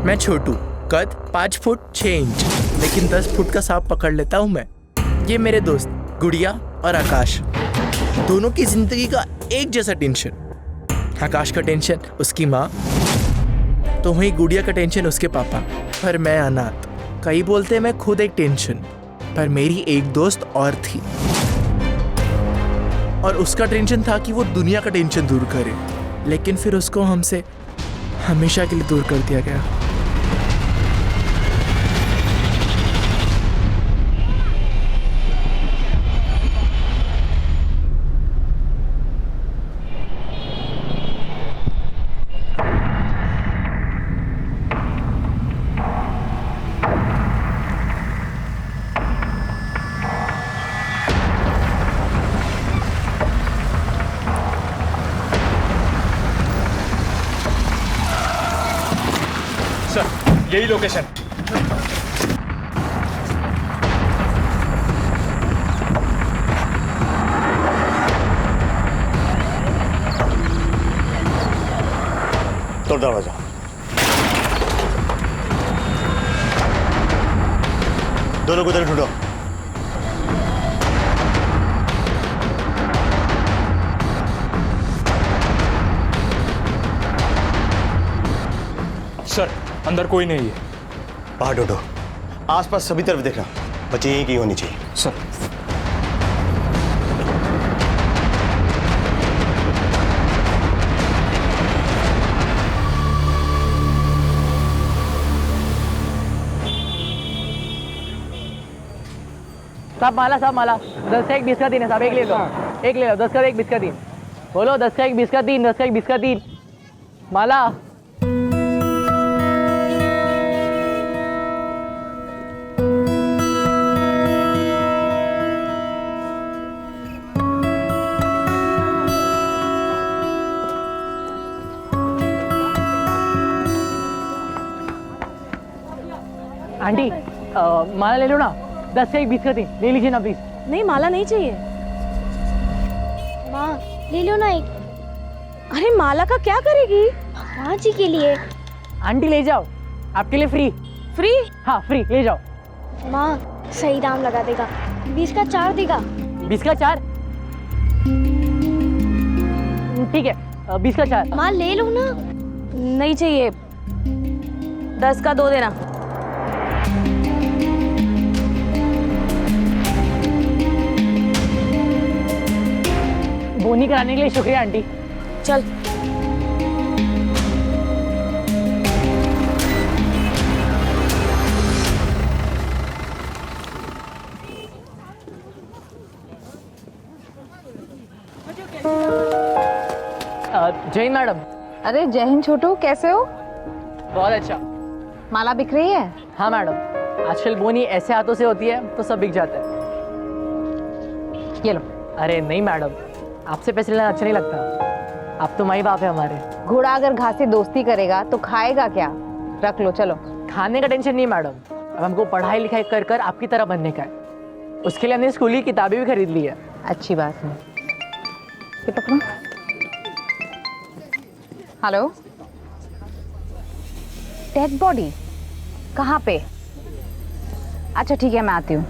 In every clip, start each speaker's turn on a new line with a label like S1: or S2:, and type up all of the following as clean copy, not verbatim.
S1: मैं छोटू, कद 5 foot 6 inch, लेकिन 10 फुट का सांप पकड़ लेता हूँ मैं। ये मेरे दोस्त गुड़िया और आकाश, दोनों की जिंदगी का एक जैसा टेंशन। आकाश का टेंशन उसकी माँ, तो वहीं गुड़िया का टेंशन उसके पापा। पर मैं अनाथ, कई बोलते मैं खुद एक टेंशन, पर मेरी एक दोस्त और थी, और उसका टेंशन था कि वो दुनिया का टेंशन दूर करे, लेकिन फिर उसको हमसे हमेशा के लिए दूर कर दिया गया।
S2: सर यही लोकेशन।
S3: तोड़ दरवाजा। दो लोग उधर ढूंढो।
S2: सर अंदर कोई नहीं है।
S3: बाहर ढूंढो, आसपास सभी तरफ देखना, बच्चे यहीं की होनी चाहिए।
S2: सर
S4: साहब माला 10 का 1 20 का 3 है साहब, एक ले लो, एक ले लो, 10 का 1 20 का 3। बोलो 10 का 1 20 का 3, 10 का 1 20 का 3 माला। आंटी माला ले लो ना, 10 का 1 20 का 3 ले लीजिए ना प्लीज।
S5: नहीं माला नहीं चाहिए।
S6: माँ ले लो ना एक।
S5: अरे माला का क्या करेगी?
S6: माँ जी के लिए।
S4: आंटी ले जाओ, आपके लिए फ्री।
S5: फ्री?
S4: हाँ फ्री, ले जाओ।
S6: माँ सही दाम लगा देगा, 20 का 4 देगा।
S4: 20 का 4? ठीक है, 20 का 4।
S6: माँ ले लो ना।
S5: नहीं चाहिए, 10 का 2 देना।
S4: बोनी कराने के लिए शुक्रिया आंटी।
S5: चल
S4: जय मैडम।
S7: अरे जय हिंद छोटू, कैसे हो?
S4: बहुत अच्छा।
S7: माला बिक रही है?
S4: हाँ मैडम, आजकल बोनी ऐसे हाथों से होती है तो सब बिक जाता है।
S7: ये लो।
S4: अरे नहीं मैडम, आपसे पैसे लेना अच्छा नहीं लगता, आप तो माई बाप है हमारे।
S7: घोड़ा अगर घास से दोस्ती करेगा तो खाएगा क्या? रख लो, चलो।
S4: खाने का टेंशन नहीं मैडम, अब हमको पढ़ाई लिखाई कर कर आपकी तरह बनने का है। उसके लिए हमने स्कूल की किताबें भी खरीद ली है।
S7: अच्छी बात है। ये पकड़ो। हेलो, डेड बॉडी कहाँ पे? अच्छा ठीक है, मैं आती हूँ।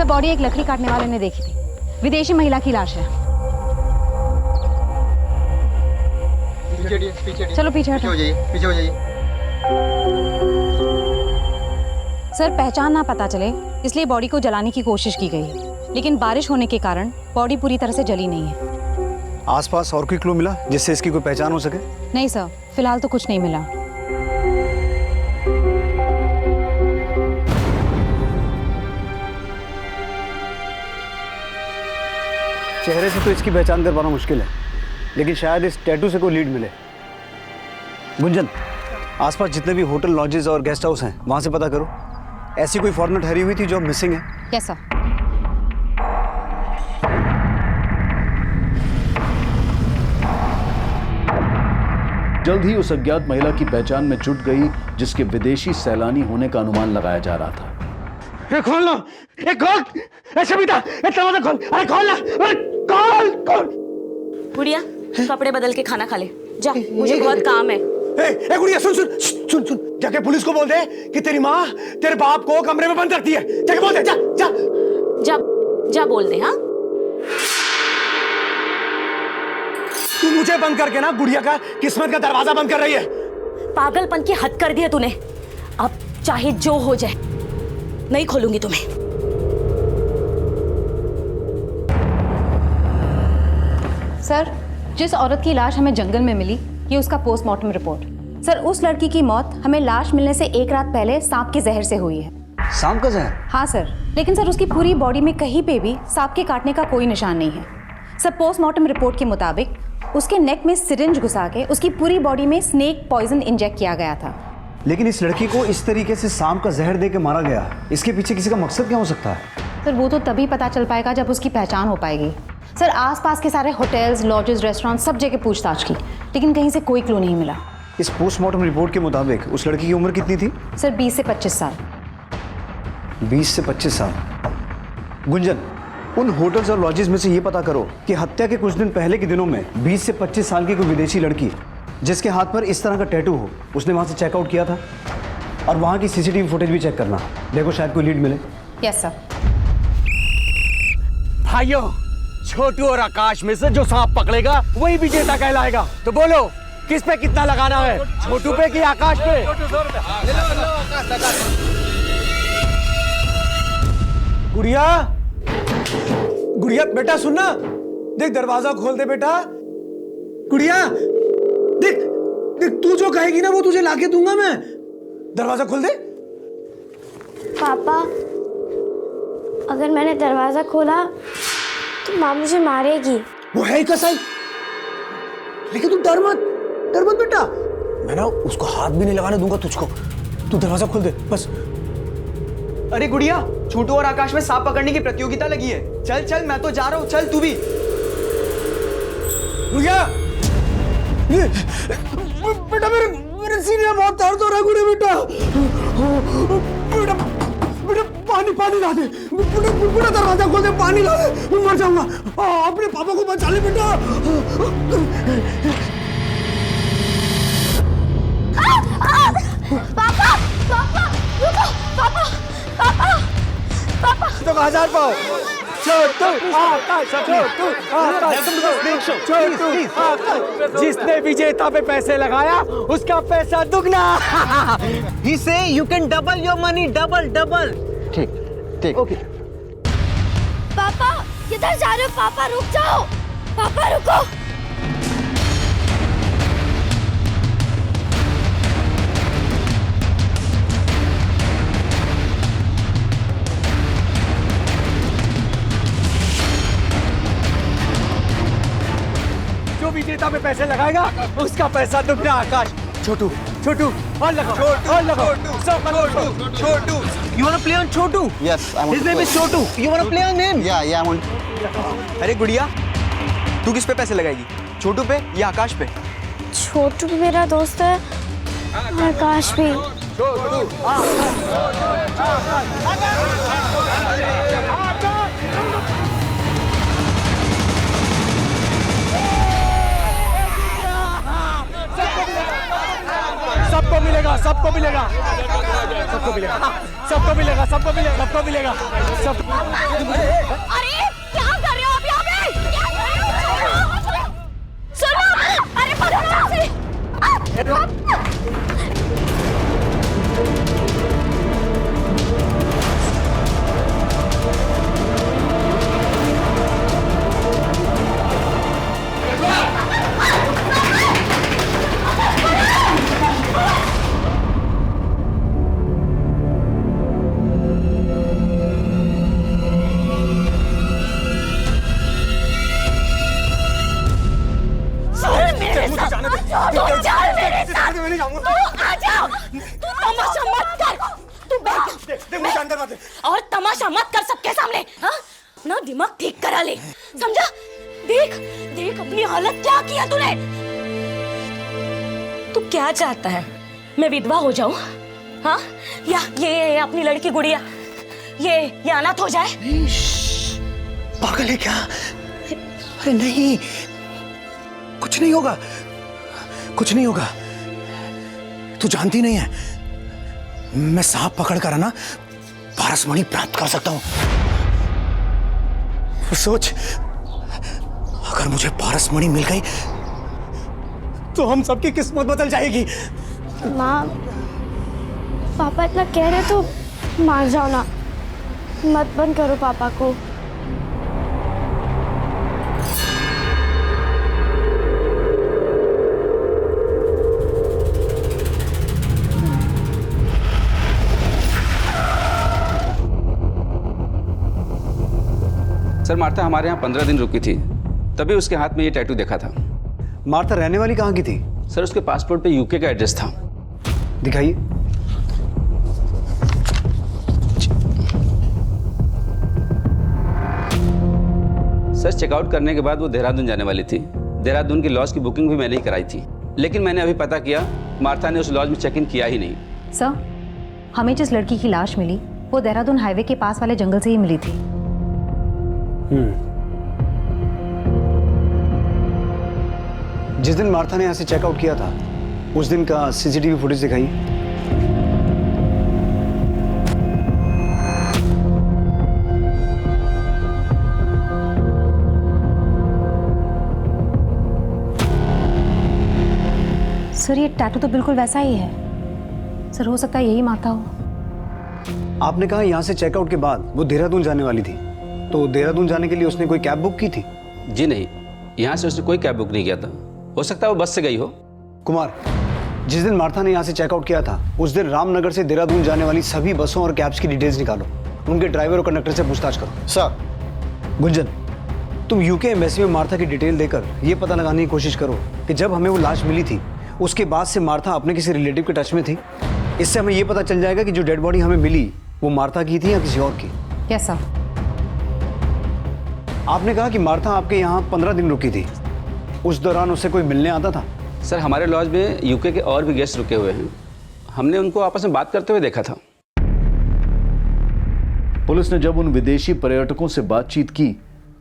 S7: बॉडी एक लकड़ी काटने वाले ने देखी थी, विदेशी महिला की लाश है। चलो पीछे हो जाइए, पीछे हो जाइए। सर पहचान ना पता चले इसलिए बॉडी को जलाने की कोशिश की गई है, लेकिन बारिश होने के कारण बॉडी पूरी तरह से जली नहीं है।
S8: आसपास और कोई क्लू मिला जिससे इसकी कोई पहचान हो सके?
S7: नहीं सर, फिलहाल तो कुछ नहीं मिला।
S8: चेहरे से तो इसकी पहचान कर पाना मुश्किल है, लेकिन शायद इस टैटू से कोई लीड मिले। गुंजन, आसपास जितने भी होटल, लॉजेस और गेस्ट हाउस हैं वहाँ से पता करो। ऐसी कोई फॉरेनर ठहरी हुई थी जो मिसिंग है?
S7: Yes sir.
S9: जल्द ही उस अज्ञात महिला की पहचान में जुट गई जिसके विदेशी सैलानी होने का अनुमान लगाया जा रहा था।
S3: खोल लो, खोल, सविता, दरवाजा खोल, अरे खोल ना, अरे खोल, खोल।
S5: गुड़िया कपड़े बदल के खाना खा ले जा, मुझे बहुत काम है।
S3: ए गुड़िया सुन सुन सुन सुन, जाके पुलिस को बोल दे कि तेरी माँ तेरे बाप को कमरे में बंद रखती है। जाके बोल दे, जा जा
S5: जा जा बोल दे। हाँ
S3: तू मुझे बंद करके ना गुड़िया का किस्मत का दरवाजा बंद कर रही है।
S5: पागलपन की हद कर दी है तूने। अब चाहे जो हो जाए नहीं खोलूंगी तुम्हें।
S7: सर, जिस औरत की लाश हमें जंगल में मिली, ये उसका पोस्टमार्टम रिपोर्ट। सर, उस लड़की की मौत हमें लाश मिलने से एक रात पहले सांप के जहर से हुई है।
S8: सांप का जहर?
S7: हाँ सर, लेकिन सर उसकी पूरी बॉडी में कहीं पे भी सांप के काटने का कोई निशान नहीं है। सर, पोस्टमार्टम रिपोर्ट के मुताबिक उसके नेक में सिरिंज घुसा के उसकी पूरी बॉडी में स्नेक पॉइजन इंजेक्ट किया गया था।
S8: लेकिन इस लड़की को इस तरीके से सांप का जहर दे के मारा गया, इसके पीछे किसी का मकसद क्या हो सकता है?
S7: सर, वो तो तभी पता चल पाएगा जब उसकी पहचान हो पाएगी। सर, आसपास के सारे होटल्स, लॉजेस, रेस्टोरेंट सब जगह पूछताछ की, लेकिन कहीं से कोई क्लू नहीं मिला।
S8: इस पोस्टमार्टम रिपोर्ट के मुताबिक उस लड़की की उम्र कितनी थी?
S7: सर, 20 से 25 साल।
S8: 20 से 25 साल। गुंजन, उन होटल्स और लॉजेस में से ये पता करो कि हत्या के कुछ दिन पहले के दिनों में 20 से 25 साल की कोई विदेशी लड़की जिसके हाथ पर इस तरह का टैटू हो, उसने वहां से चेकआउट किया था। और वहां की सीसीटीवी फुटेज भी चेक करना, देखो शायद कोई लीड मिले।
S7: Yes sir.
S3: भाइयों, छोटू और आकाश में से जो सांप पकड़ेगा वही विजेता कहलाएगा। तो बोलो किस पे कितना लगाना है, छोटू पे कि आकाश पे? गुड़िया, गुड़िया बेटा सुनना, देख दरवाजा खोल दे बेटा। गुड़िया देख देख, तू जो कहेगी ना वो तुझे लाके दूंगा मैं। दरवाजा खोल दे।
S6: पापा, अगर मैंने दरवाजा खोला तो माँ मुझे मारेगी।
S3: वो है ही कसाई, लेकिन तू डर मत बेटा। मैं ना उसको हाथ भी नहीं लगाने दूंगा तुझको। तू दरवाजा खोल दे बस।
S10: अरे गुड़िया, छोटू और आकाश में सांप पकड़ने की प्रतियोगिता लगी है। चल चल, मैं तो जा रहा हूँ, चल तू भी।
S3: गुड़िया, ये बेटा मेरे सीने में बहुत दर्द हो रहा है। गुड़िया बेटा, बेटा बेटा पानी ला दे। बेटा दरवाजा खोल दे, पानी ला दे, मैं मर जाऊंगा। अपने पापा को बचा ले बेटा।
S6: पापा पापा रुको, पापा पापा पापा।
S3: तो 1000 पाओ। छोटू आकाश, छोटू आकाश, छोटू आकाश। जिसने विजेता पे पैसे लगाया उसका पैसा दुगना।
S10: He say you can double your money, double.
S3: ठीक
S10: ओके।
S6: पापा किधर जा रहे हो? पापा रुक जाओ, पापा रुको।
S3: जो विजेता पे पैसे लगाएगा उसका पैसा दुगना। आकाश, छोटू और लगाओ, और लगाओ।
S10: छोटू, you wanna play on Chotu?
S3: Yes, I want
S10: His name is Chotu. You wanna play on him?
S3: Yeah, I want.
S10: अरे गुड़िया, तू किस पे पैसे लगाएगी, छोटू पे या आकाश पे?
S6: छोटू भी मेरा दोस्त है, आकाश भी।
S3: सबको मिलेगा, सबको मिलेगा, सबको मिलेगा, सबको मिलेगा, सबको मिलेगा, सबको मिलेगा, सब।
S6: अरे क्या कर रहे हो आप यहाँ पे? क्या कर रहे हो? सुनो, अरे पकड़ो उसे।
S3: मार दे, मैं नहीं जाऊंगा।
S6: तू आ जा, तू तमाशा मत कर, तू बैठ।
S3: देख मुझे अंदर मत दे।
S6: और तमाशा मत कर सबके सामने, हाँ? ना दिमाग ठीक करा ले, समझा? देख देख अपनी हालत क्या किया तूने। तू क्या चाहता है, मैं विधवा हो जाऊं, हाँ? या ये अपनी लड़की गुड़िया ये अनाथ हो जाए?
S3: पागल है क्या? अरे नहीं, कुछ नहीं होगा, कुछ नहीं होगा। तू जानती नहीं है, मैं सांप पकड़कर ना पारसमणि प्राप्त कर सकता हूं। सोच, अगर मुझे पारसमणि मिल गई तो हम सबकी किस्मत बदल जाएगी।
S11: माँ, पापा इतना कह रहे तो मान जाओ ना, मत बंद करो पापा को।
S12: सर मार्था हमारे यहाँ 15 दिन रुकी थी, तभी उसके हाथ में ये टैटू देखा था।
S8: मार्था रहने वाली कहाँ की थी?
S12: सर उसके पासपोर्ट पे यूके का एड्रेस था।
S8: दिखाइए।
S12: सर चेकआउट करने के बाद वो देहरादून जाने वाली थी। देहरादून की लॉज की बुकिंग भी मैंने ही कराई थी, लेकिन मैंने अभी पता किया मार्था ने उस लॉज में चेक इन किया ही नहीं।
S7: सर, हमें जिस लड़की की लाश मिली वो देहरादून हाईवे के पास वाले जंगल से ही मिली थी।
S8: जिस दिन मार्था ने यहाँ से चेकआउट किया था उस दिन का सीसीटीवी फुटेज दिखाइए।
S7: सर ये टैटू तो बिल्कुल वैसा ही है। सर हो सकता है यही मार्था हो।
S8: आपने कहा यहाँ से चेकआउट के बाद वो देहरादून जाने वाली थी, तो देहरादून जाने के लिए उसने कोई कैब बुक की थी?
S12: जी नहीं, यहाँ से उसने कोई कैब बुक नहीं किया था। हो सकता है वो बस से गई हो।
S8: कुमार, जिस दिन मार्था ने यहाँ से चेकआउट किया था उस दिन रामनगर से देहरादून जाने वाली सभी बसों और कैब्स की डिटेल्स निकालो, उनके ड्राइवर और कंडक्टर से पूछताछ करो।
S3: सर।
S8: गुंजन, तुम यूके एम्बेसी में मार्था की डिटेल देकर ये पता लगाने की कोशिश करो कि जब हमें वो लाश मिली थी उसके बाद से मार्था अपने किसी रिलेटिव के टच में थी। इससे हमें ये पता चल जाएगा कि जो डेड बॉडी हमें मिली वो मार्था की थी या किसी और की।
S7: Yes sir.
S8: आपने कहा कि मार्था आपके यहाँ 15 दिन रुकी थी, उस दौरान उससे कोई मिलने आता था?
S12: सर हमारे लॉज में यूके के और भी गेस्ट रुके हुए हैं, हमने उनको आपस में बात करते हुए देखा था।
S9: पुलिस ने जब उन विदेशी पर्यटकों से बातचीत की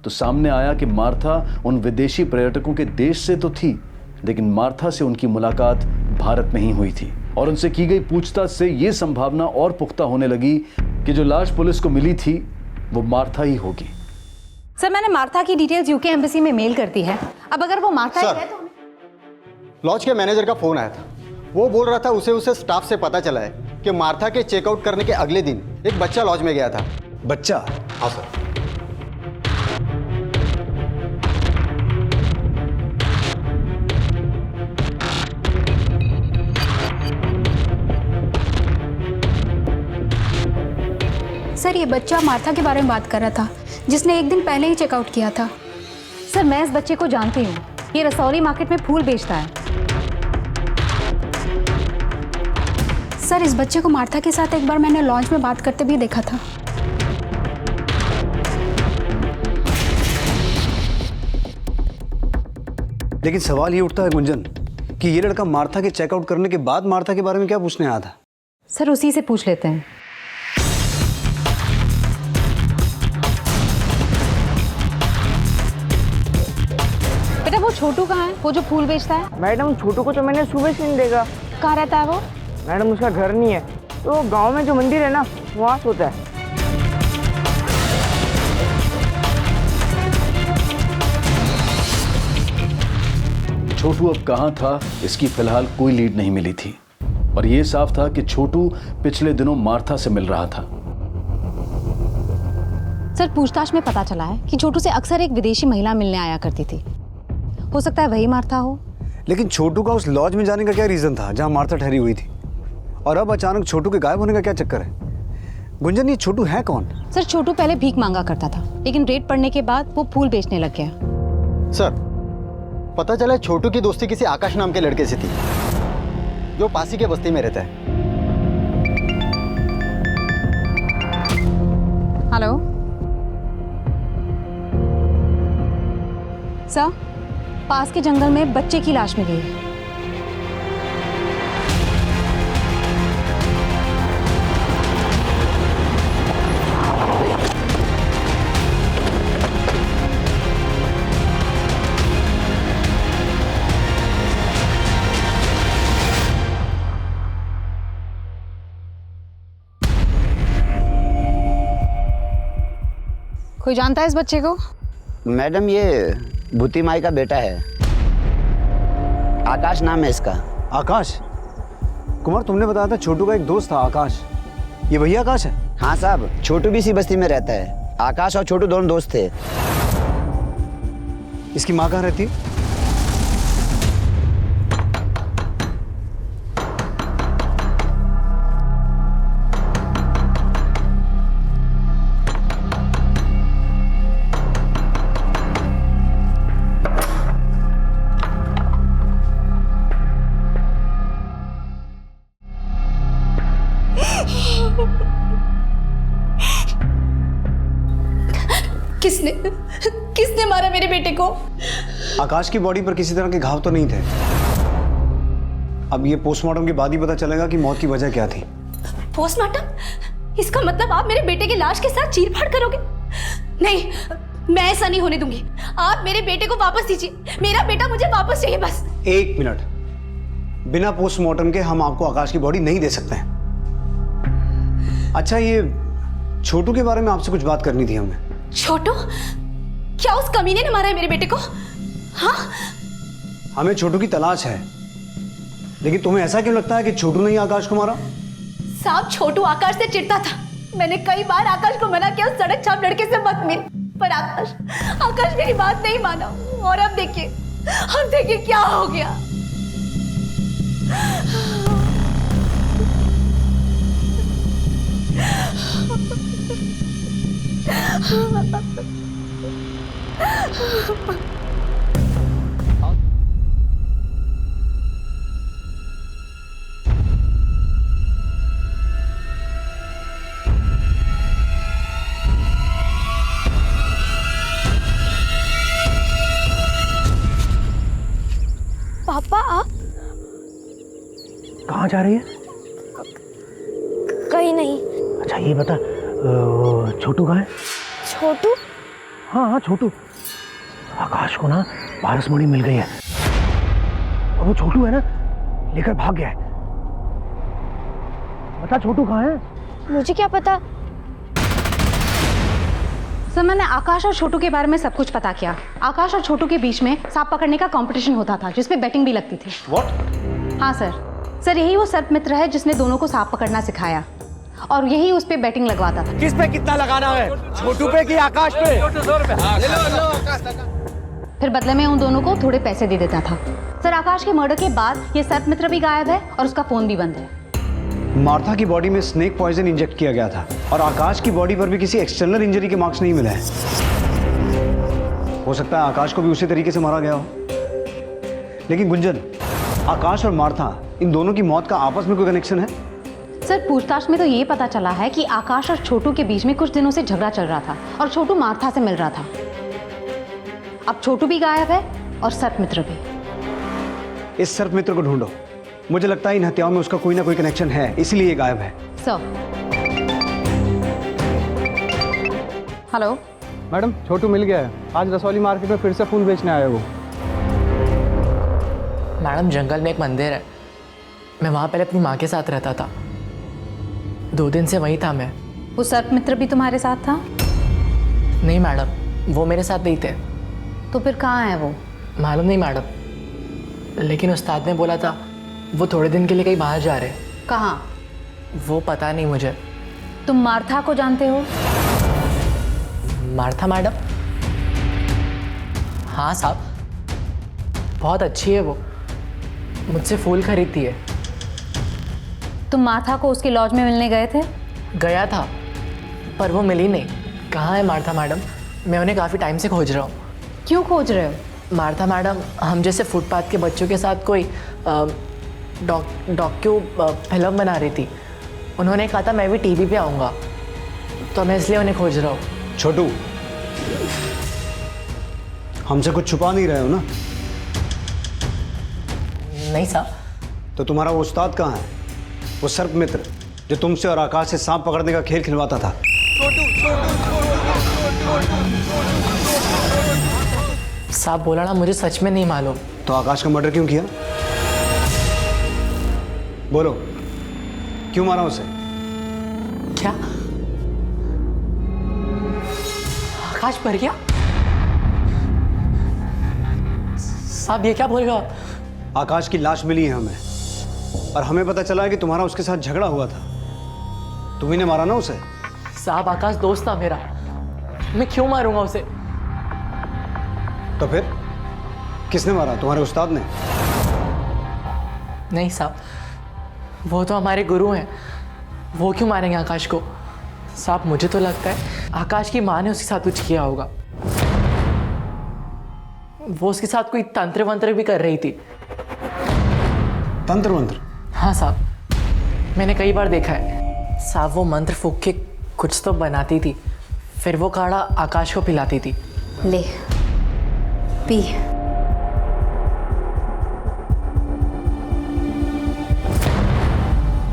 S9: तो सामने आया कि मार्था उन विदेशी पर्यटकों के देश से तो थी, लेकिन मार्था से उनकी मुलाकात भारत में ही हुई थी। और उनसे की गई पूछताछ से ये संभावना और पुख्ता होने लगी कि जो लाश पुलिस को मिली थी वो मार्था ही होगी।
S7: सर मैंने मार्था की डिटेल्स यूके एम्बेसी में मेल कर दी है। अब अगर वो मार्था ही है तो
S3: लॉज के मैनेजर का फोन आया था, वो बोल रहा था उसे स्टाफ से पता चला है कि मार्था के चेकआउट करने के अगले दिन एक बच्चा लॉज में गया था।
S8: बच्चा?
S3: हाँ सर।
S11: सर ये बच्चा मार्था के बारे में बात कर रहा था, जिसने एक दिन पहले ही चेकआउट किया था।
S7: सर मैं इस बच्चे को जानती हूँ, ये रसौली मार्केट में फूल बेचता है।
S11: सर इस बच्चे को मार्था के साथ एक बार मैंने लॉन्च में बात करते भी देखा था।
S8: लेकिन सवाल ये उठता है गुंजन कि ये लड़का मार्था के चेकआउट करने के बाद मार्था के बारे में क्या पूछने आया था?
S7: सर उसी से पूछ लेते हैं। बेटा वो छोटू कहाँ है, वो जो फूल बेचता है?
S4: मैडम छोटू को तो मैंने सुबह से नहीं देखा।
S7: कहाँ रहता है वो?
S4: मैडम उसका घर नहीं है, तो गांव में जो मंदिर है ना वहाँ सोता है।
S9: छोटू अब कहां था इसकी फिलहाल कोई लीड नहीं मिली थी, और यह साफ था कि छोटू पिछले दिनों मार्था से मिल रहा था।
S7: सर पूछताछ में पता चला है कि छोटू से अक्सर एक विदेशी महिला मिलने आया करती थी। हो सकता है वही मार्था हो।
S8: लेकिन छोटू का उस लॉज में जाने का क्या रीजन था जहां मार्था ठहरी हुई थी, और अब अचानक छोटू के गायब होने का क्या चक्कर है? गुंजन ये छोटू है कौन?
S7: सर छोटू पहले भीख मांगा करता था, लेकिन रेड पड़ने के बाद वो फूल बेचने लग गया।
S3: सर पता चला छोटू की दोस्ती किसी आकाश नाम के लड़के से थी।
S8: जो पासी के बस्ती में रहता है।
S7: हेलो सर, पास के जंगल में बच्चे की लाश मिली है। कोई जानता है इस बच्चे को?
S13: मैडम ये भूती माई का बेटा है, आकाश नाम है इसका।
S8: आकाश? कुमार, तुमने बताया था छोटू का एक दोस्त था आकाश, ये वही आकाश है?
S13: हाँ साहब, छोटू भी इसी बस्ती में रहता है। आकाश और छोटू दोनों दोस्त थे।
S8: इसकी माँ कहाँ रहती है?
S5: किसने मारा मेरे बेटे को?
S8: आकाश की बॉडी पर किसी तरह के घाव तो नहीं थे। अब ये पोस्टमार्टम के बाद ही पता चलेगा कि मौत की वजह क्या थी।
S5: पोस्टमार्टम? इसका मतलब आप मेरे बेटे की लाश के साथ चीरफाड़ करोगे? नहीं, मैं ऐसा नहीं होने दूंगी। आप मेरे बेटे को वापस दीजिए। मेरा बेटा मुझे वापस चाहिए बस।
S8: एक मिनट, बिना पोस्टमार्टम के हम आपको आकाश की बॉडी नहीं दे सकते हैं। अच्छा, ये छोटू के बारे में आपसे कुछ बात करनी थी हमें।
S5: छोटू? क्या उस कमीने ने मारा है मेरे बेटे को? हाँ?
S8: हमें छोटू की तलाश है, लेकिन तुम्हें ऐसा क्यों लगता है कि छोटू ने ही आकाश को मारा?
S5: साहब, छोटू आकाश से चिढ़ता था। मैंने कई बार आकाश को मना किया सड़क छाप लड़के से मत मिल, पर आकाश मेरी बात नहीं माना। और अब देखिए क्या हो गया।
S11: पापा आप
S3: कहाँ जा रही है?
S11: कहीं नहीं।
S3: अच्छा ये बता, छोटू कहाँ है?
S11: छोटू?
S3: हाँ छोटू। आकाश को ना पारसमणि मिल गई है और वो छोटू है ना, लेकर भाग गया है। बता छोटू कहाँ है?
S11: मुझे क्या पता।
S7: सर, मैंने आकाश और छोटू के बारे में सब कुछ पता किया। आकाश और छोटू के बीच में सांप पकड़ने का कंपटीशन होता था, जिसपे बेटिंग भी लगती थी।
S8: What?
S7: हाँ सर, यही वो सर्प मित्र है जिसने दोनों को सांप पकड़ना सिखाया, और यही उस पे बेटिंग लगवाता था।
S3: किस पे कितना लगाना है, छोटू पे कि आकाश पे?
S7: फिर बदले में उन दोनों को थोड़े पैसे दे देता था। सर, आकाश के मर्डर के बाद ये सर्प मित्र भी गायब है और उसका फोन भी बंद है।
S8: मार्था की बॉडी में स्नेक पॉइजन इंजेक्ट किया गया था और आकाश की बॉडी पर भी किसी एक्सटर्नल इंजरी के मार्क्स नहीं मिले हैं। हो सकता है आकाश को भी उसी तरीके से मारा गया हो। लेकिन गुंजन, आकाश और मार्था, इन दोनों की मौत का आपस में कोई कनेक्शन है?
S7: सर, पूछताछ में तो ये पता चला है कि आकाश और छोटू के बीच में कुछ दिनों से झगड़ा चल रहा था और छोटू मार्था से मिल रहा था। अब छोटू भी गायब है और सर्प मित्र भी।
S8: इस सर्प मित्र को ढूंढो। मुझे लगता है इन हत्याओं में उसका कोई ना कोई कनेक्शन है, इसीलिए ये गायब है।
S7: सर। हेलो
S14: मैडम, छोटू मिल गया है। आज रसौली मार्केट में फिर से फूल बेचने आया वो।
S4: मैडम, जंगल में एक मंदिर है, मैं वहाँ पहले अपनी माँ के साथ रहता था। 2 दिन से वहीं था मैं।
S7: वो सर्प मित्र भी तुम्हारे साथ था?
S4: नहीं मैडम, वो मेरे साथ नहीं थे।
S7: तो फिर कहाँ है वो?
S4: मालूम नहीं मैडम, लेकिन उस्ताद ने बोला था वो थोड़े दिन के लिए कहीं बाहर जा रहे।
S7: कहाँ?
S4: वो पता नहीं मुझे।
S7: तुम मार्था को जानते हो?
S4: Martha madam? हाँ साहब, बहुत अच्छी है वो, मुझसे फूल खरीदती है।
S7: तुम मार्था को उसके लॉज में मिलने गए थे?
S4: गया था, पर वो मिली नहीं। कहाँ है मार्था मैडम? मैं उन्हें काफ़ी टाइम से खोज रहा हूँ।
S7: क्यों खोज रहे हो?
S4: मार्था मैडम, हम जैसे फुटपाथ के बच्चों के साथ कोई डॉक्यू फिल्म बना रही थी। उन्होंने कहा था मैं भी टीवी पे आऊँगा, तो मैं इसलिए उन्हें खोज रहा हूँ।
S8: छोटू, हमसे कुछ छुपा नहीं रहे हो ना?
S4: नहीं साहब।
S8: तो तुम्हारा वो उस्ताद कहाँ है, वो सर्प मित्र जो तुमसे और आकाश से सांप पकड़ने का खेल खिलवाता था?
S4: साहब बोला ना, मुझे सच में नहीं मालूम।
S8: तो आकाश का मर्डर क्यों किया? बोलो, क्यों मारा उसे?
S4: क्या आकाश मर गया? साहब ये क्या बोल रहे हो आप?
S8: आकाश की लाश मिली है हमें, और हमें पता चला है कि तुम्हारा उसके साथ झगड़ा हुआ था। तुम्ही ने मारा ना उसे?
S4: साहब आकाश दोस्त था मेरा, मैं क्यों मारूंगा उसे?
S8: तो फिर किसने मारा? तुम्हारे उस्ताद ने?
S4: नहीं साहब, वो तो हमारे गुरु हैं, वो क्यों मारेंगे आकाश को? साहब मुझे तो लगता है आकाश की माँ ने उसके साथ कुछ किया होगा। वो उसके साथ कोई तंत्र वंत्र भी कर रही थी।
S8: तंत्र मंत्र?
S4: हाँ साहब, मैंने कई बार देखा है। साहब वो मंत्र फूक के कुछ तो बनाती थी, फिर वो काढ़ा आकाश को पिलाती थी।
S7: ले पी।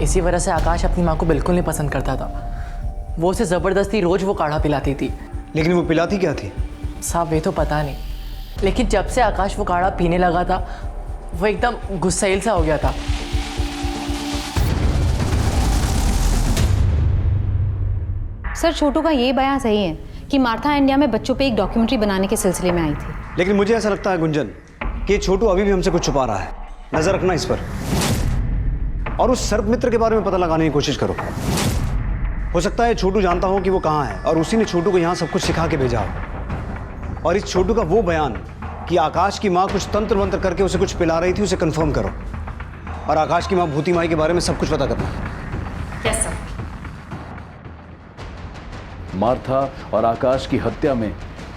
S4: इसी वजह से आकाश अपनी माँ को बिल्कुल नहीं पसंद करता था। वो उसे ज़बरदस्ती रोज वो काढ़ा पिलाती थी।
S8: लेकिन वो पिलाती क्या थी?
S4: साहब ये तो पता नहीं, लेकिन जब से आकाश वो काढ़ा पीने लगा था, वो एकदम गुस्सैल सा हो गया था।
S7: सर छोटू का ये बयान सही है कि मार्था इंडिया में बच्चों पे एक डॉक्यूमेंट्री बनाने के सिलसिले में आई थी।
S8: लेकिन मुझे ऐसा लगता है गुंजन कि ये छोटू अभी भी हमसे कुछ छुपा रहा है। नजर रखना इस पर, और उस सर्प मित्र के बारे में पता लगाने की कोशिश करो। हो सकता है छोटू जानता हो कि वो कहाँ है, और उसी ने छोटू को यहाँ सब कुछ सिखा के भेजा हो। और इस छोटू का वो बयान कि आकाश की माँ कुछ तंत्र मंत्र करके उसे कुछ पिला रही थी, उसे कंफर्म करो। और आकाश की माँ भूती माई के बारे में सब कुछ पता करना।
S7: Yes sir.
S9: मार्था और आकाश की हत्या में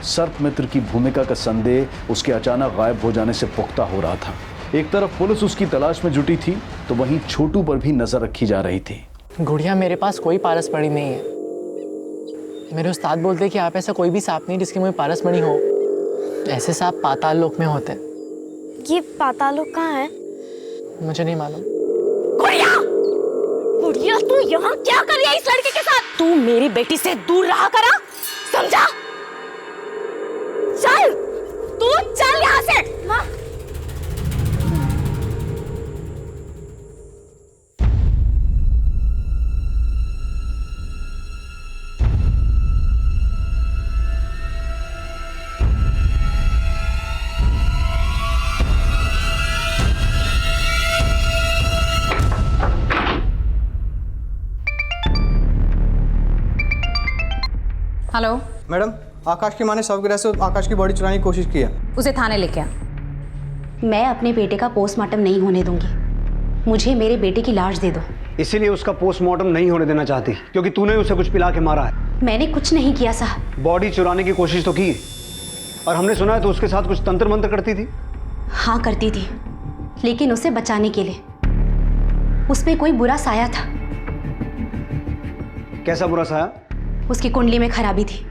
S9: सर्प मित्र की भूमिका का संदेह उसके अचानक गायब हो जाने से पुख्ता हो रहा था। एक तरफ पुलिस उसकी तलाश में जुटी थी, तो वहीं छोटू पर भी नजर रखी जा रही थी।
S4: गुड़िया मेरे पास कोई पारस मणि नहीं है। मेरे उस्ताद बोलते कि आप ऐसा कोई भी सांप नहीं जिसके मुझे पारस मणि हो। ऐसे सांप पाताल लोक में होते हैं।
S11: ये पाताल लोक कहाँ है?
S4: मुझे नहीं मालूम।
S6: गुड़िया, गुड़िया तू यहाँ क्या कर रही है इस लड़के के साथ? तू मेरी बेटी से दूर रहा करा, समझा? चल, तू चल यहाँ से। माँ।
S7: हेलो
S14: मैडम, आकाश की माँ ने शवगृह से आकाश की बॉडी चुराने की कोशिश की है।
S7: उसे थाने लेके आ।
S15: मैं अपने बेटे का पोस्टमार्टम नहीं होने दूंगी। मुझे मेरे बेटे की लाश दे दो।
S8: इसीलिए उसका पोस्टमार्टम नहीं होने देना चाहती, क्योंकि तूने उसे कुछ पिला के मारा है।
S15: मैंने कुछ नहीं किया साहब।
S8: बॉडी चुराने की कोशिश तो की, और हमने सुना है तो उसके साथ कुछ तंत्र मंत्र करती थी।
S15: हाँ करती थी, लेकिन उसे बचाने के लिए। उसमें कोई बुरा साया था।
S8: कैसा बुरा साया?
S15: उसकी कुंडली में खराबी थी।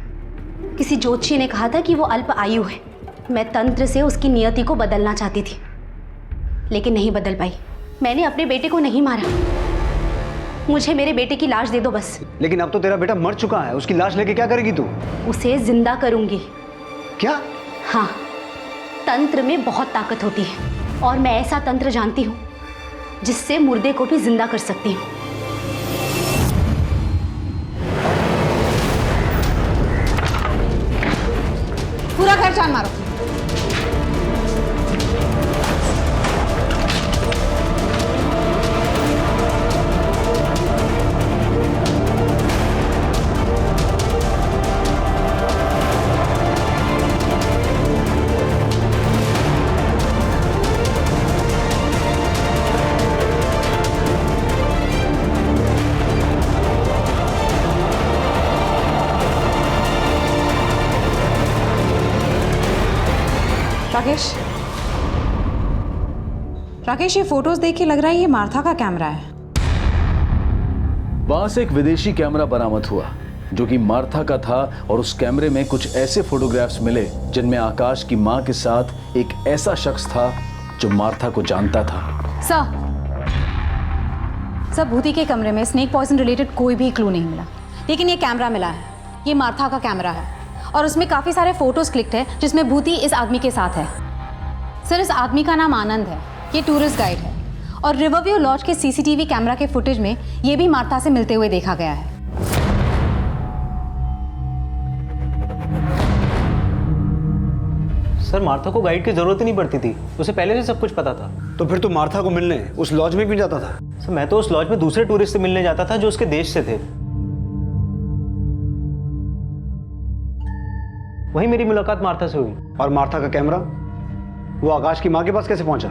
S15: किसी ज्योतिषी ने कहा था कि वो अल्प आयु है। मैं तंत्र से उसकी नियति को बदलना चाहती थी, लेकिन नहीं बदल पाई। मैंने अपने बेटे को नहीं मारा। मुझे मेरे बेटे की लाश दे दो बस।
S8: लेकिन अब तो तेरा बेटा मर चुका है, उसकी लाश लेके क्या करेगी तू?
S15: उसे जिंदा करूंगी।
S8: क्या?
S15: हाँ, तंत्र में बहुत ताकत होती है, और मैं ऐसा तंत्र जानती हूँ जिससे मुर्दे को भी जिंदा कर सकती हूँ।
S7: पूरा घर जान मारो। राकेश, ये फोटोज देख के लग रहा है ये मार्था का कैमरा है।
S9: वहां से एक विदेशी कैमरा बरामद हुआ जो कि मार्था का था और उस कैमरे में कुछ ऐसे फोटोग्राफ्स मिले जिनमें आकाश की मां के साथ एक ऐसा शख्स था जो मार्था को जानता था।
S7: सर, भूति के कमरे में स्नेक पॉइजन रिलेटेड कोई भी क्लू नहीं मिला, लेकिन ये कैमरा मिला है। ये मार्था का कैमरा है और उसमें काफ़ी सारे फोटोज क्लिक्ड है जिसमें भूति इस आदमी के साथ है। सर, इस आदमी का नाम आनंद है, ये टूरिस्ट गाइड है और रिवरव्यू लॉज के सीसीटीवी कैमरा के फुटेज में ये भी मार्था से मिलते हुए देखा गया है।
S14: सर, मार्था को गाइड की जरूरत ही नहीं पड़ती थी, उसे पहले से सब कुछ पता था।
S8: तो फिर तू मार्था को मिलने उस लॉज में भी जाता था?
S14: सर, मैं तो उस लॉज में दूसरे टूरिस्ट से मिलने जाता था जो उसके देश से थे। वहीं मेरी मुलाकात मार्था से हुई।
S8: और मार्था का कैमरा वो आकाश की मां के पास कैसे पहुंचा?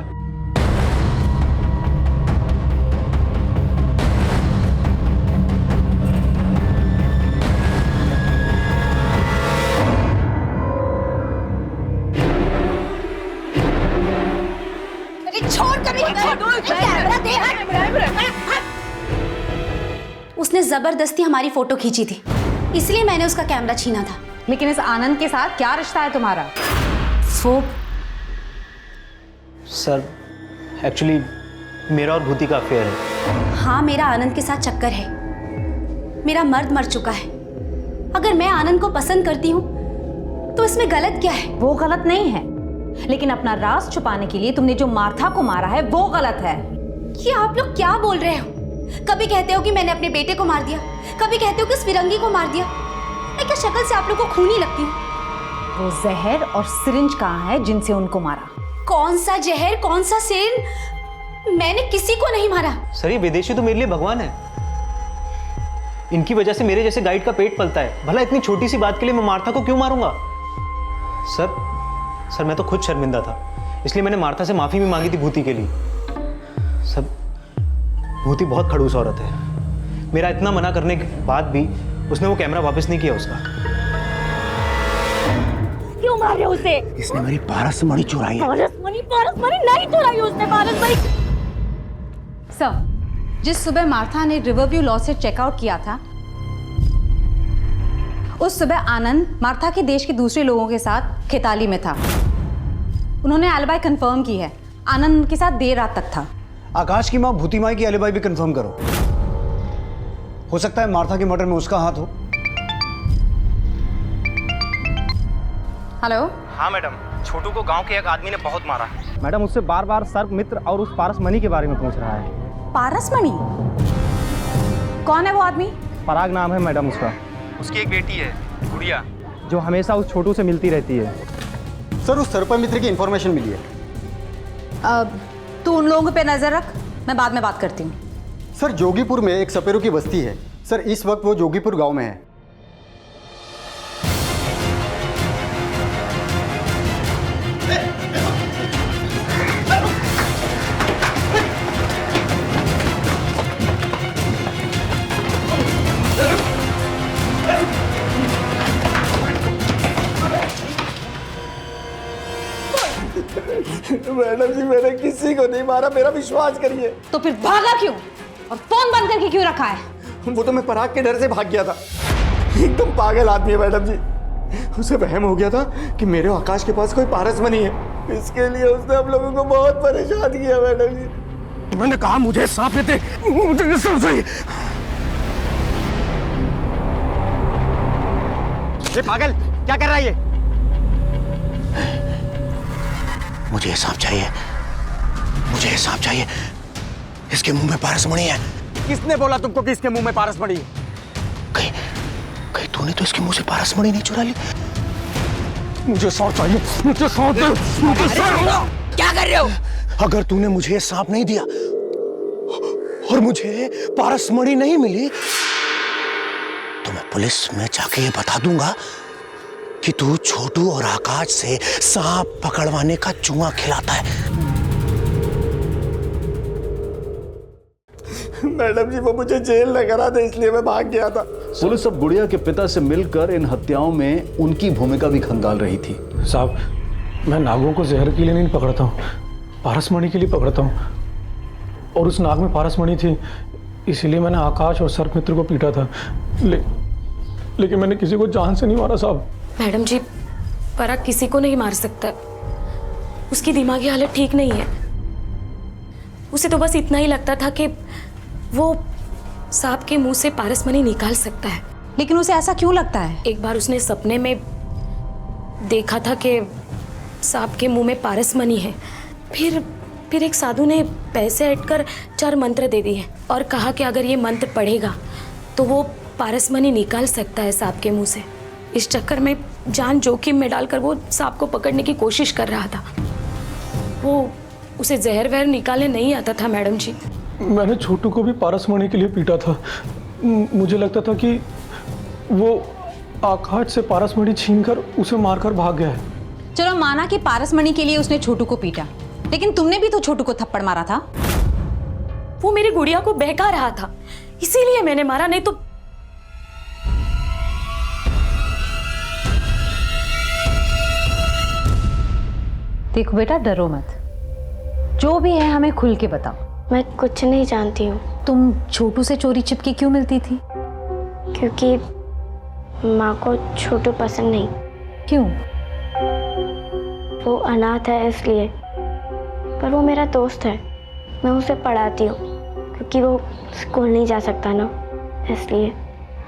S15: उसने जबरदस्ती हमारी फोटो खींची थी, इसलिए मैंने उसका कैमरा छीना था।
S7: लेकिन इस आनंद के साथ क्या रिश्ता है तुम्हारा?
S15: वो
S14: सर, एक्चुअली मेरा और भूति का अफेयर है।
S15: हाँ, मेरा आनंद के साथ चक्कर है। मेरा मर्द मर चुका है। अगर मैं आनंद को पसंद करती हूँ तो इसमें गलत क्या है?
S7: वो गलत नहीं है, लेकिन अपना राज छुपाने के लिए तुमने जो मार्था को मारा है वो गलत है।
S15: ये आप लोग क्या बोल रहे हो? कभी कहते हो कि मैंने अपने बेटे को मार दिया, कभी कहते हो कि उस फिरंगी को मार दिया। मैं क्या शक्ल से आप लोग को खूनी लगती हूँ?
S7: वो जहर और सिरिंज कहाँ है जिनसे उनको मारा?
S15: कौन सा जहर, कौन सा सिरिंज? मैंने किसी को नहीं मारा।
S14: सर, ये विदेशी तो मेरे लिए भगवान है। इनकी वजह से मेरे जैसे गाइड का पेट पलता है। भला इतनी छोटी सी बात के लिए मैं मार्था को क्यों मारूंगा? सर, मैं तो खुद शर्मिंदा था, इसलिए मैंने मार्था से माफी भी मांगी थी भूति के लिए। सर, भूति बहुत खड़ूस औरत है। मेरा इतना मना करने के बाद भी उसने वो कैमरा वापस नहीं किया उसका।
S6: क्यों मारे उसे?
S3: इसने मेरी पारसमणि चुराई है।
S6: पारसमणि नहीं चुराई उसने। पारसमणि
S7: सर, जिस सुबह मार्था ने रिवरव्यू लॉज से चेकआउट किया था, उस सुबह आनंद मार्था के देश के दूसरे लोगों के साथ खिताली में था। उन्होंने एलिबाई कंफर्म की है। आनंद के साथ देर रात तक था।
S8: आकाश की मां भूति माई की एलिबाई भी कंफर्म करो। हो सकता है मार्था के मर्डर में उसका हाथ हो।
S7: हेलो।
S14: हाँ मैडम, छोटू को गांव के एक आदमी ने बहुत मारा है।
S16: मैडम, उससे बार बार सर्प मित्र और उस पारसमणि के बारे में पूछ रहा है।
S7: पारसमणि? कौन है वो आदमी?
S16: पराग नाम है मैडम उसका।
S14: उसकी एक बेटी है, गुड़िया,
S16: जो हमेशा उस छोटू से मिलती रहती है।
S3: सर, उस सर्प मित्र की इंफॉर्मेशन मिली है।
S7: तू उन लोगों पे नजर रख, मैं बाद में बात करती हूँ।
S3: सर, जोगीपुर में एक सपेरों की बस्ती है। सर, इस वक्त वो जोगीपुर गांव में है। मैडम जी, मैंने किसी को नहीं मारा, मेरा विश्वास करिए।
S7: तो फिर भागा क्यों और फोन बंद करके क्यों रखा है?
S3: वो तो मैं पराग के डर से भाग गया था। एकदम पागल आदमी है मैडम जी। उसे वहम हो गया था कि मेरे आकाश के पास कोई पारसमणि है। इसके लिए उसने हम लोगों को बहुत परेशान किया मैडम जी।
S17: मैंने कहा मुझे सांप लेते, मुझे सब सही।
S3: ये पागल क्या कर रहा है ये?
S17: मुझे सांप चाहिए, मुझे सांप चाहिए। इसके मुंह में पारसमणि है।
S3: किसने बोला तुमको कि इसके मुंह में पारसमणि है?
S17: कहीं तूने तो इसके मुंह से पारसमणि नहीं चुरा ली? मुझे सांप चाहिए, मुझे सांप दे, मुझे सांप।
S6: क्या कर रहे हो?
S17: अगर तूने मुझे सांप नहीं दिया और मुझे पारसमणि नहीं मिली तो मैं पुलिस में जाके ये बता दूंगा कि तू छोटू और आकाश से सांप पकड़वाने का जुआ खिलाता है।
S3: मैडम जी, वो मुझे जेल न करा दे, इसलिए मैं भाग गया था।
S9: पुलिस अब गुड़िया के पिता से मिलकर इन हत्याओं में उनकी भूमिका भी खंगाल रही थी।
S16: साहब, मैं नागों को जहर के लिए नहीं पकड़ता हूँ,
S14: पारसमणि के लिए पकड़ता हूँ, और उस नाग में पारसमणि थी, इसीलिए मैंने आकाश और सर्पमित्र को पीटा था। लेकिन मैंने किसी को जान से नहीं मारा साहब।
S6: मैडम जी, पराग किसी को नहीं मार सकता, उसकी दिमागी हालत ठीक नहीं है। उसे तो बस इतना ही लगता था कि वो सांप के मुंह से पारसमणि निकाल सकता है।
S7: लेकिन उसे ऐसा क्यों लगता है?
S6: एक बार उसने सपने में देखा था कि सांप के मुंह में पारसमणि है। फिर एक साधु ने पैसे ऐंठकर 4 मंत्र दे दिए और कहा कि अगर ये मंत्र पढ़ेगा तो वो पारसमणि निकाल सकता है सांप के मुंह से। इस चक्कर में जान जोखिम में डालकर वो सांप को पकड़ने की कोशिश कर रहा था। वो उसे जहर वहर निकालने नहीं आता था मैडम जी।
S14: मैंने छोटू को भी पारसमणि के लिए पीटा था। मुझे लगता था कि वो आकाश से पारसमणि छीनकर उसे मारकर भाग गया है।
S7: चलो माना कि पारसमणि के लिए उसने छोटू को पीटा, लेकिन तुमने भी तो छोटू को थप्पड़ मारा था।
S6: वो मेरी गुड़िया को बहका रहा था, इसीलिए मैंने मारा, नहीं तो।
S7: देखो बेटा, डरो मत, जो भी है हमें खुल के बताओ।
S11: मैं कुछ नहीं जानती हूँ।
S7: तुम छोटू से चोरी छिपके क्यों मिलती थी?
S11: क्योंकि माँ को छोटू पसंद नहीं।
S7: क्यों?
S11: वो अनाथ है इसलिए। पर वो मेरा दोस्त है, मैं उसे पढ़ाती हूँ क्योंकि वो स्कूल नहीं जा सकता ना, इसलिए।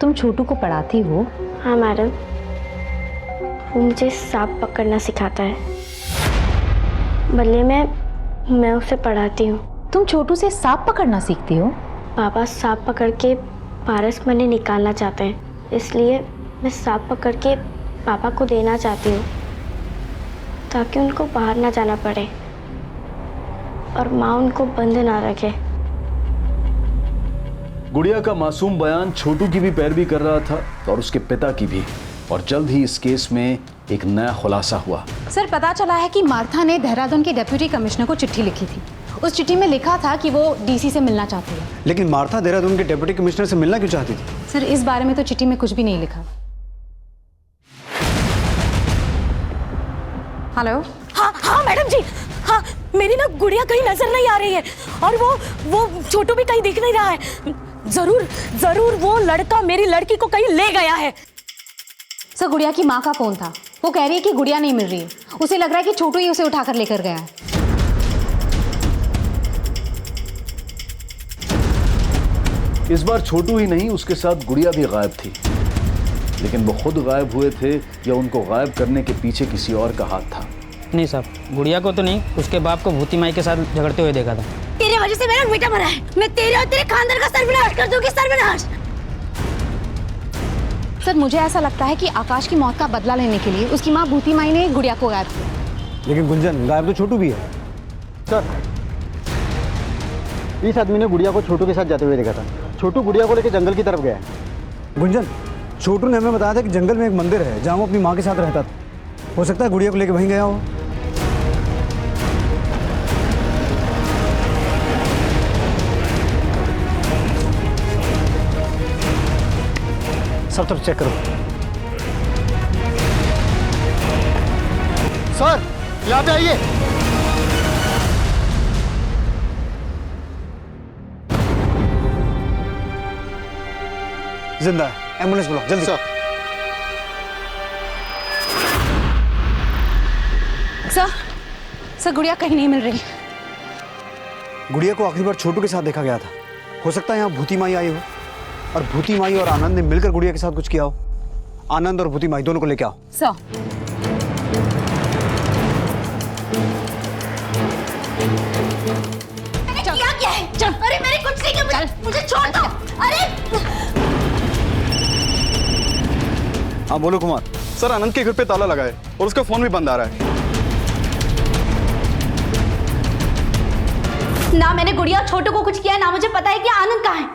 S7: तुम छोटू को पढ़ाती हो?
S11: हाँ मैडम, वो मुझे सांप पकड़ना सिखाता है, बदले में मैं उसे पढ़ाती हूँ।
S7: तुम छोटू से सांप पकड़ना सीखती हो?
S11: पापा सांप पकड़ के पारसमणि निकालना चाहते हैं, इसलिए मैं सांप पकड़ के पापा को देना चाहती हूँ ताकि उनको बाहर ना जाना पड़े और माँ उनको बंद ना रखे।
S9: गुड़िया का मासूम बयान छोटू की भी पैरवी कर रहा था और उसके पिता की भी, और जल्द ही इस केस में एक नया खुलासा हुआ।
S7: सर, पता चला है कि मार्था ने देहरादून के डिप्टी कमिश्नर को चिट्ठी लिखी थी। उस चिट्ठी में लिखा था कि वो डीसी से मिलना चाहती है।
S8: लेकिन मार्था देहरादून के डिप्टी कमिश्नर से मिलना क्यों चाहती थी?
S7: सर, इस बारे में तो चिट्ठी में कुछ भी नहीं लिखा। हेलो।
S6: हाँ मैडम जी, हाँ, मेरी ना गुड़िया कहीं नजर नहीं आ रही है, और वो छोटू भी कहीं दिख नहीं रहा है। जरूर वो लड़का मेरी लड़की को कहीं ले गया है।
S7: सर, गुड़िया की माँ का फोन था, वो कह रही है कि गुड़िया नहीं मिल रही है। उसे लग रहा है कि छोटू ही उसे उठाकर लेकर गया है।
S9: इस बार छोटू ही नहीं, उसके साथ गुड़िया भी गायब थी। लेकिन वो खुद गायब हुए थे या उनको गायब करने के पीछे किसी और का हाथ था?
S18: नहीं साहब, गुड़िया को तो नहीं, उसके बाप को भूती माई के साथ झगड़ते हुए देखा था।
S6: तेरे वजह से मेरा बेटा मरा है। मैं तेरे और तेरे खानदान का सर्वनाश कर दूंगी, सर्वनाश।
S7: सर, मुझे ऐसा लगता है कि आकाश की मौत का बदला लेने के लिए उसकी माँ भूती माई ने गुड़िया को गायब किया।
S8: लेकिन गुंजन, गायब तो छोटू भी है।
S16: सर, इस आदमी ने गुड़िया को छोटू के साथ जाते हुए देखा था। छोटू गुड़िया को लेकर जंगल की तरफ गया है।
S8: गुंजन, छोटू ने हमें बताया था कि जंगल में एक मंदिर है जहाँ वो अपनी माँ के साथ रहता था। हो सकता है गुड़िया को लेकर वहीं गया हो।
S16: सब तरफ चेक करो। सर, यहाँ पे आइए।
S8: जिंदा है, एम्बुलेंस बुलाओ जल्दी।
S7: सर, गुड़िया कहीं नहीं मिल रही।
S8: गुड़िया को आखिरी बार छोटू के साथ देखा गया था। हो सकता है यहाँ भूती माई आई हो, और भूती माई और आनंद ने मिलकर गुड़िया के साथ कुछ किया हो। आनंद और भूती माई दोनों को लेके आओ।
S7: सर,
S6: क्या है? चल। अरे मेरी कुछ नहीं किया, मुझे छोड़ दो। अरे
S19: हाँ बोलो कुमार। सर, आनंद के घर पे ताला लगा है और उसका फोन भी बंद आ रहा है।
S15: ना मैंने गुड़िया और छोटू को कुछ किया, ना मुझे पता है कि आनंद कहाँ है।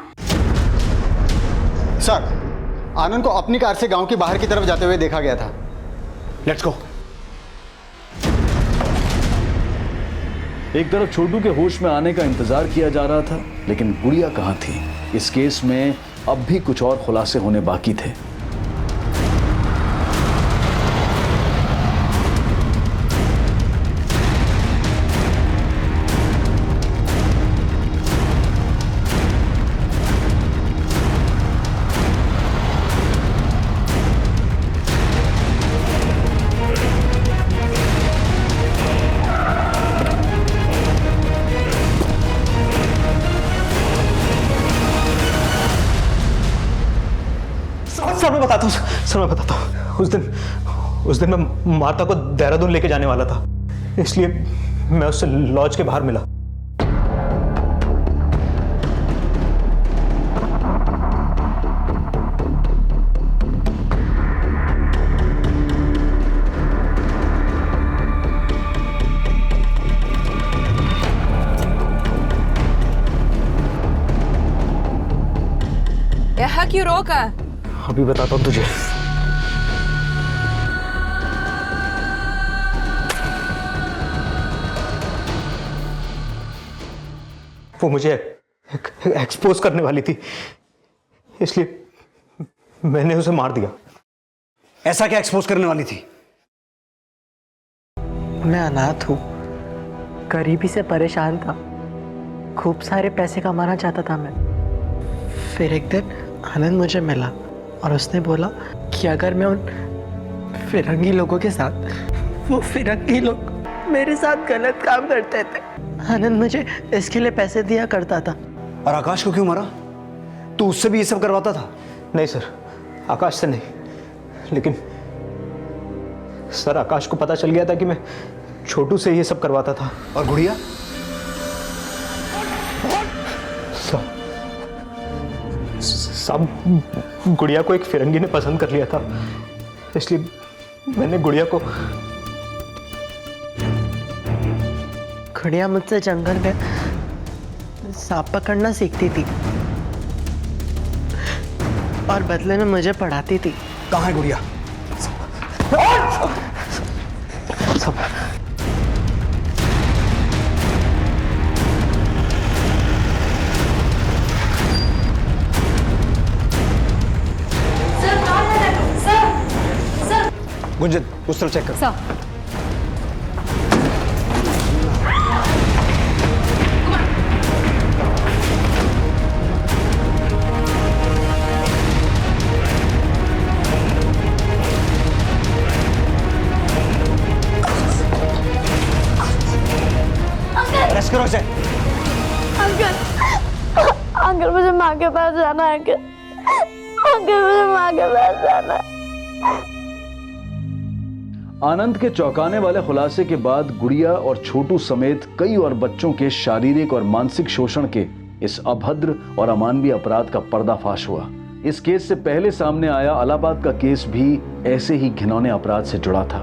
S16: सर, आनंद को अपनी कार से गांव के बाहर की तरफ जाते हुए देखा गया था।
S8: Let's go.
S9: एक तरफ छोटू के होश में आने का इंतजार किया जा रहा था, लेकिन गुड़िया कहाँ थी? इस केस में अब भी कुछ और खुलासे होने बाकी थे।
S14: सर मैं बताता हूँ। उस दिन मैं मार्था को देहरादून लेके जाने वाला था, इसलिए मैं उससे लॉज के बाहर मिला।
S20: यहाँ क्यों रोका?
S14: अभी बताता हूँ तुझे। वो मुझे एक्सपोज करने वाली थी, इसलिए मैंने उसे मार दिया।
S8: ऐसा क्या एक्सपोज करने वाली थी?
S4: मैं अनाथ हूँ, गरीबी से परेशान था, खूब सारे पैसे कमाना चाहता था मैं। फिर एक दिन आनंद मुझे मिला और उसने बोला कि अगर मैं उन फिरंगी लोगों के साथ, वो फिरंगी लोग मेरे साथ गलत काम करते थे, आनंद मुझे इसके लिए पैसे दिया करता था।
S8: और आकाश को क्यों मारा? तू उससे भी ये सब करवाता था?
S14: नहीं सर, आकाश से नहीं, लेकिन सर आकाश को पता चल गया था कि मैं छोटू से ये सब करवाता था।
S8: और गुड़िया?
S14: साहब गुड़िया को एक फिरंगी ने पसंद कर लिया था, इसलिए मैंने गुड़िया को।
S4: गुड़िया मुझसे जंगल में सांप पकड़ना सीखती थी और बदले में मुझे पढ़ाती थी।
S8: कहाँ है गुड़िया? गुंजन उस तरफ चेक कर।
S7: सर
S8: अरेस्ट करो इसे।
S11: अंकल मुझे माँ के पास जाना है। अंकल मुझे माँ के पास जाना है।
S9: आनंद के चौंकाने वाले खुलासे के बाद गुड़िया और छोटू समेत कई और बच्चों के शारीरिक और मानसिक शोषण के इस अभद्र और अमानवीय अपराध का पर्दाफाश हुआ। इस केस से पहले सामने आया इलाहाबाद का केस भी ऐसे ही घिनौने अपराध से जुड़ा था।